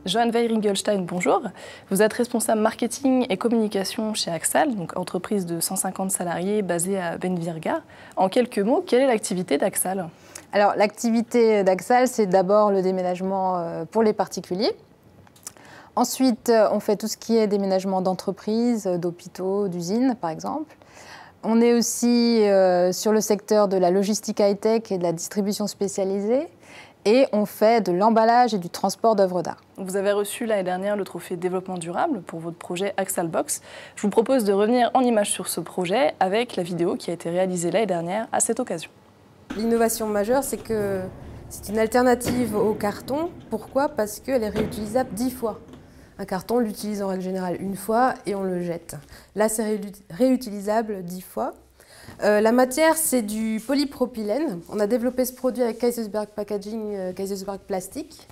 Johan Veiringelstein, bonjour. Vous êtes responsable marketing et communication chez Axal, donc entreprise de 150 salariés basée à Benvirga. En quelques mots, quelle est l'activité d'Axal? Alors, l'activité d'Axal, c'est d'abord le déménagement pour les particuliers. Ensuite, on fait tout ce qui est déménagement d'entreprises, d'hôpitaux, d'usines, par exemple. On est aussi sur le secteur de la logistique high-tech et de la distribution spécialisée. Et on fait de l'emballage et du transport d'œuvres d'art. Vous avez reçu l'année dernière le trophée développement durable pour votre projet Axal Box. Je vous propose de revenir en images sur ce projet avec la vidéo qui a été réalisée l'année dernière à cette occasion. L'innovation majeure, c'est que c'est une alternative au carton. Pourquoi? Parce qu'elle est réutilisable 10 fois. Un carton, on l'utilise en règle générale une fois et on le jette. Là, c'est réutilisable 10 fois. La matière, c'est du polypropylène. On a développé ce produit avec Kaisersberg Packaging, Kaisersberg Plastique.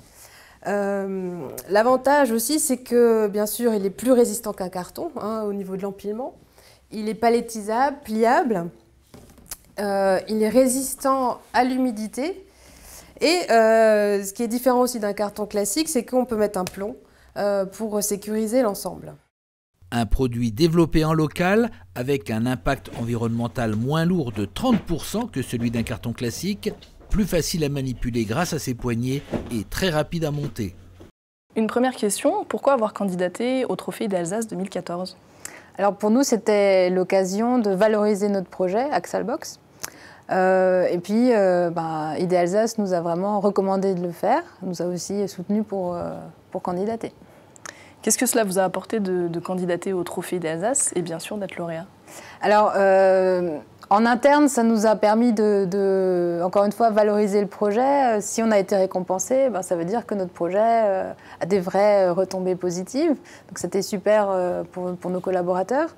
L'avantage aussi, c'est que, bien sûr, il est plus résistant qu'un carton au niveau de l'empilement. Il est palettisable, pliable. Il est résistant à l'humidité. Et ce qui est différent aussi d'un carton classique, c'est qu'on peut mettre un plomb pour sécuriser l'ensemble. Un produit développé en local avec un impact environnemental moins lourd de 30% que celui d'un carton classique, plus facile à manipuler grâce à ses poignées et très rapide à monter. Une première question, pourquoi avoir candidaté au Trophée d'Alsace 2014? Alors pour nous, c'était l'occasion de valoriser notre projet Axal Box. Et puis, Idée Alsace nous a vraiment recommandé de le faire, nous a aussi soutenu pour candidater. Qu'est-ce que cela vous a apporté de candidater au Trophée d'Alsace et bien sûr d'être lauréat? Alors, en interne, ça nous a permis encore une fois, valoriser le projet. Si on a été récompensé, ça veut dire que notre projet a des vraies retombées positives. Donc c'était super pour nos collaborateurs.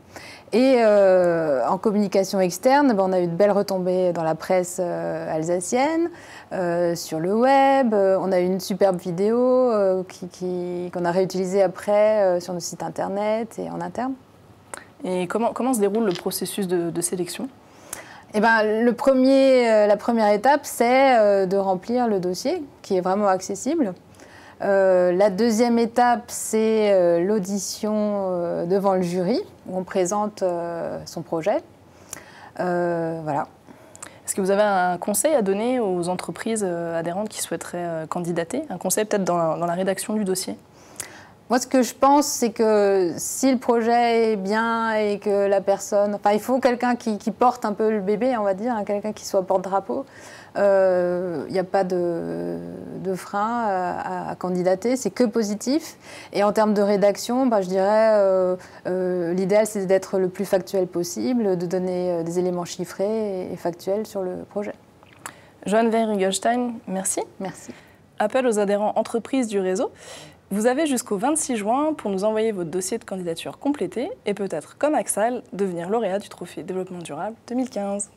Et en communication externe, on a eu de belles retombées dans la presse alsacienne, sur le web. On a eu une superbe vidéo qu'on a réutilisée après sur nos sites internet et en interne. Et comment se déroule le processus de sélection? La première étape, c'est de remplir le dossier, qui est vraiment accessible. La deuxième étape, c'est l'audition devant le jury, où on présente son projet. Voilà. Est-ce que vous avez un conseil à donner aux entreprises adhérentes qui souhaiteraient candidater? Un conseil peut-être dans la rédaction du dossier? Moi, ce que je pense, c'est que si le projet est bien et que la personne... il faut quelqu'un qui porte un peu le bébé, on va dire, quelqu'un qui soit porte-drapeau. Il n'y a pas de frein à candidater, c'est que positif. Et en termes de rédaction, je dirais, l'idéal, c'est d'être le plus factuel possible, de donner des éléments chiffrés et factuels sur le projet. Johan Veiringelstein, merci. Merci. Appel aux adhérents entreprises du réseau. Vous avez jusqu'au 26 juin pour nous envoyer votre dossier de candidature complété et peut-être, comme Axal, devenir lauréat du Trophée Développement Durable 2015.